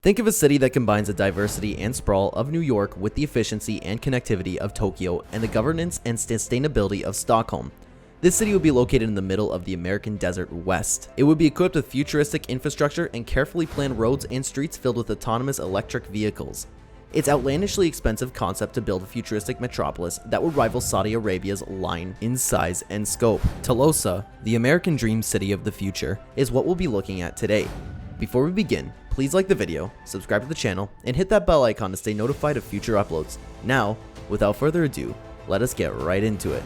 Think of a city that combines the diversity and sprawl of New York with the efficiency and connectivity of Tokyo and the governance and sustainability of Stockholm. This city would be located in the middle of the American Desert West. It would be equipped with futuristic infrastructure and carefully planned roads and streets filled with autonomous electric vehicles. It's outlandishly expensive concept to build a futuristic metropolis that would rival Saudi Arabia's line in size and scope. Telosa, the American dream city of the future, is what we'll be looking at today. Before we begin, please like the video, subscribe to the channel, and hit that bell icon to stay notified of future uploads. Now, without further ado, let us get right into it.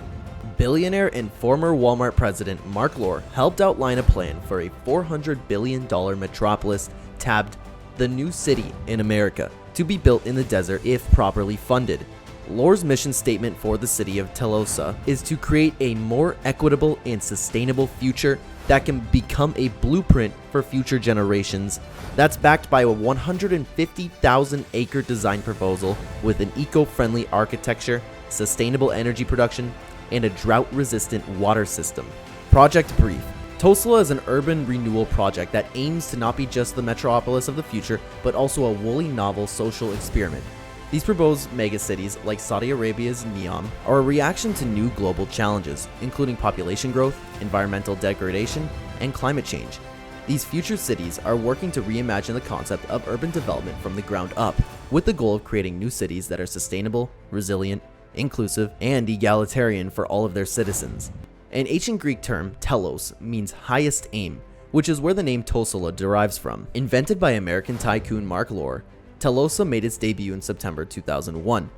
Billionaire and former Walmart president Mark Lohr helped outline a plan for a $400 billion metropolis tabbed the New City in America to be built in the desert if properly funded. Lohr's mission statement for the city of Telosa is to create a more equitable and sustainable future that can become a blueprint for future generations. That's backed by a 150,000 acre design proposal with an eco-friendly architecture, sustainable energy production, and a drought-resistant water system. Project Brief. Telosa is an urban renewal project that aims to not be just the metropolis of the future, but also a woolly novel social experiment. These proposed megacities, like Saudi Arabia's Neom, are a reaction to new global challenges, including population growth, environmental degradation, and climate change. These future cities are working to reimagine the concept of urban development from the ground up, with the goal of creating new cities that are sustainable, resilient, inclusive, and egalitarian for all of their citizens. An ancient Greek term, telos, means highest aim, which is where the name Telosa derives from. Invented by American tycoon Mark Lohr, Telosa made its debut in September 2001.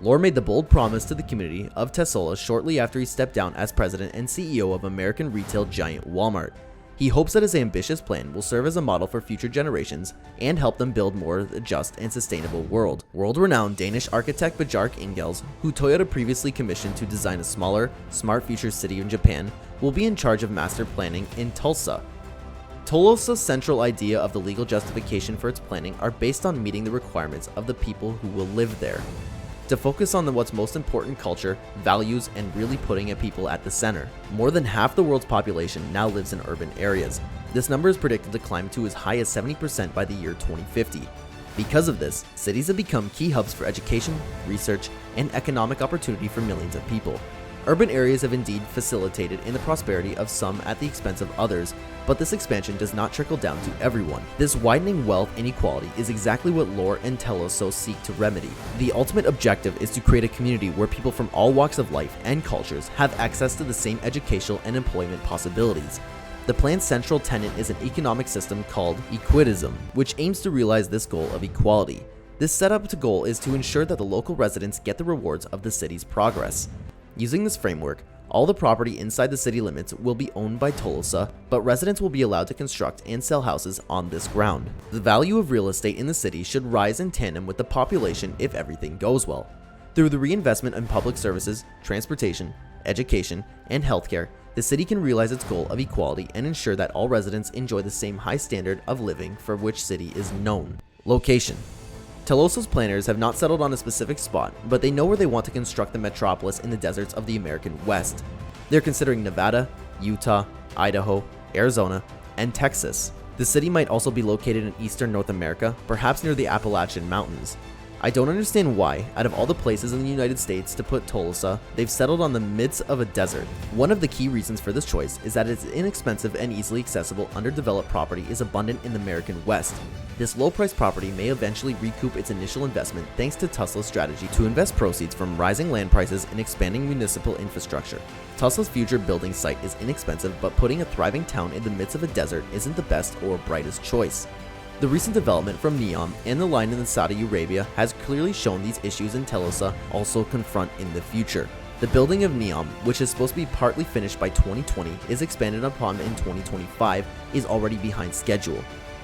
Lohr made the bold promise to the community of Telosa shortly after he stepped down as president and CEO of American retail giant Walmart. He hopes that his ambitious plan will serve as a model for future generations and help them build more of a just and sustainable world. World-renowned Danish architect Bjarke Ingels, who Toyota previously commissioned to design a smaller, smart future city in Japan, will be in charge of master planning in Telosa. Telosa's central idea of the legal justification for its planning are based on meeting the requirements of the people who will live there. To focus on what's most important: culture, values, and really putting a people at the center. More than half the world's population now lives in urban areas. This number is predicted to climb to as high as 70% by the year 2050. Because of this, cities have become key hubs for education, research, and economic opportunity for millions of people. Urban areas have indeed facilitated in the prosperity of some at the expense of others, but this expansion does not trickle down to everyone. This widening wealth inequality is exactly what Lohr and Telosa seek to remedy. The ultimate objective is to create a community where people from all walks of life and cultures have access to the same educational and employment possibilities. The plan's central tenet is an economic system called equitism, which aims to realize this goal of equality. This setup to goal is to ensure that the local residents get the rewards of the city's progress. Using this framework, all the property inside the city limits will be owned by Telosa, but residents will be allowed to construct and sell houses on this ground. The value of real estate in the city should rise in tandem with the population if everything goes well. Through the reinvestment in public services, transportation, education, and healthcare, the city can realize its goal of equality and ensure that all residents enjoy the same high standard of living for which city is known. Location. Telosa's planners have not settled on a specific spot, but they know where they want to construct the metropolis in the deserts of the American West. They're considering Nevada, Utah, Idaho, Arizona, and Texas. The city might also be located in eastern North America, perhaps near the Appalachian Mountains. I don't understand why, out of all the places in the United States to put Telosa, they've settled on the midst of a desert. One of the key reasons for this choice is that its inexpensive and easily accessible underdeveloped property is abundant in the American West. This low-priced property may eventually recoup its initial investment thanks to Tesla's strategy to invest proceeds from rising land prices and expanding municipal infrastructure. Tesla's future building site is inexpensive, but putting a thriving town in the midst of a desert isn't the best or brightest choice. The recent development from Neom and the line in Saudi Arabia has clearly shown these issues in Telosa also confront in the future. The building of Neom, which is supposed to be partly finished by 2020, is expanded upon in 2025, is already behind schedule.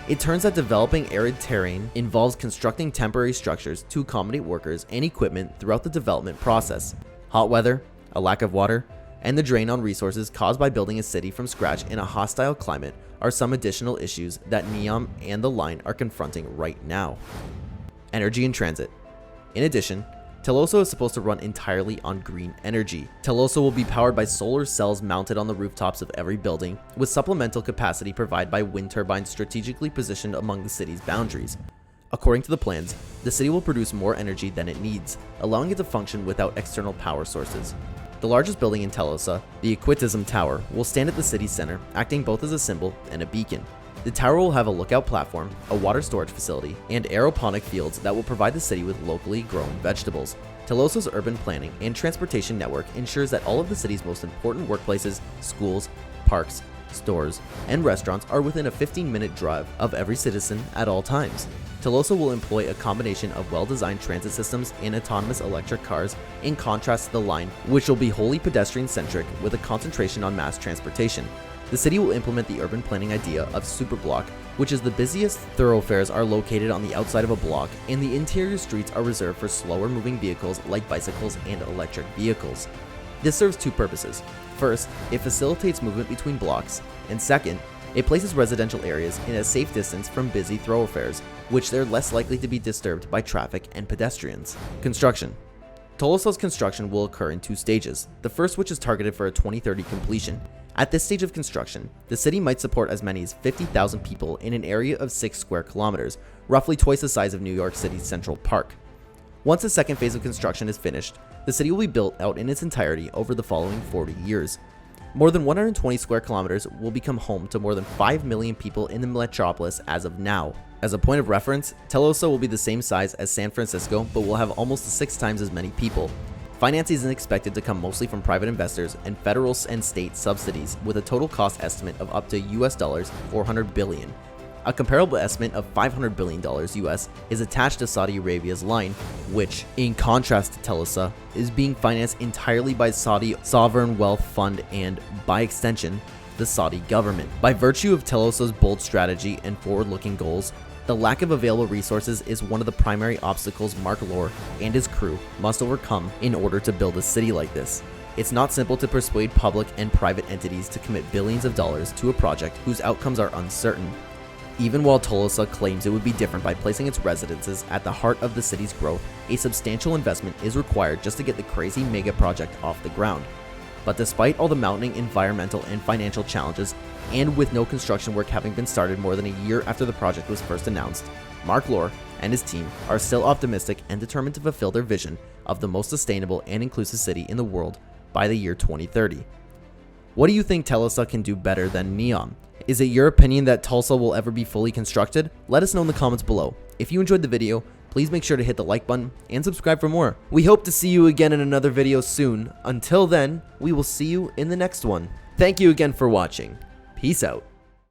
It turns out developing arid terrain involves constructing temporary structures to accommodate workers and equipment throughout the development process. Hot weather, a lack of water, and the drain on resources caused by building a city from scratch in a hostile climate are some additional issues that Neom and the line are confronting right now. Energy in transit. In addition, Telosa is supposed to run entirely on green energy. Telosa will be powered by solar cells mounted on the rooftops of every building, with supplemental capacity provided by wind turbines strategically positioned among the city's boundaries. According to the plans, the city will produce more energy than it needs, allowing it to function without external power sources. The largest building in Telosa, the Equitism Tower, will stand at the city's center, acting both as a symbol and a beacon. The tower will have a lookout platform, a water storage facility, and aeroponic fields that will provide the city with locally grown vegetables. Telosa's urban planning and transportation network ensures that all of the city's most important workplaces, schools, parks, stores, and restaurants are within a 15-minute drive of every citizen at all times. Telosa will employ a combination of well-designed transit systems and autonomous electric cars, in contrast to the line, which will be wholly pedestrian-centric with a concentration on mass transportation. The city will implement the urban planning idea of superblock, which is the busiest thoroughfares are located on the outside of a block, and the interior streets are reserved for slower moving vehicles like bicycles and electric vehicles. This serves two purposes. First, it facilitates movement between blocks, and second, it places residential areas in a safe distance from busy thoroughfares, which they're less likely to be disturbed by traffic and pedestrians. Construction. Telosa's construction will occur in two stages, the first which is targeted for a 2030 completion. At this stage of construction, the city might support as many as 50,000 people in an area of 6 square kilometers, roughly twice the size of New York City's Central Park. Once the second phase of construction is finished, the city will be built out in its entirety over the following 40 years. More than 120 square kilometers will become home to more than 5 million people in the metropolis as of now. As a point of reference, Telosa will be the same size as San Francisco, but will have almost 6 times as many people. Financing is expected to come mostly from private investors and federal and state subsidies, with a total cost estimate of up to US $400 billion. A comparable estimate of $500 billion US is attached to Saudi Arabia's line, which, in contrast to Telosa, is being financed entirely by Saudi Sovereign Wealth Fund and, by extension, the Saudi government. By virtue of Telosa's bold strategy and forward-looking goals, the lack of available resources is one of the primary obstacles Mark Lohr and his crew must overcome in order to build a city like this. It's not simple to persuade public and private entities to commit billions of dollars to a project whose outcomes are uncertain. Even while Telosa claims it would be different by placing its residences at the heart of the city's growth, a substantial investment is required just to get the crazy mega project off the ground. But despite all the mounting environmental and financial challenges, and with no construction work having been started more than a year after the project was first announced, Mark Lohr and his team are still optimistic and determined to fulfill their vision of the most sustainable and inclusive city in the world by the year 2030. What do you think Telosa can do better than Neom? Is it your opinion that Tulsa will ever be fully constructed? Let us know in the comments below. If you enjoyed the video, please make sure to hit the like button and subscribe for more. We hope to see you again in another video soon. Until then, we will see you in the next one. Thank you again for watching. Peace out.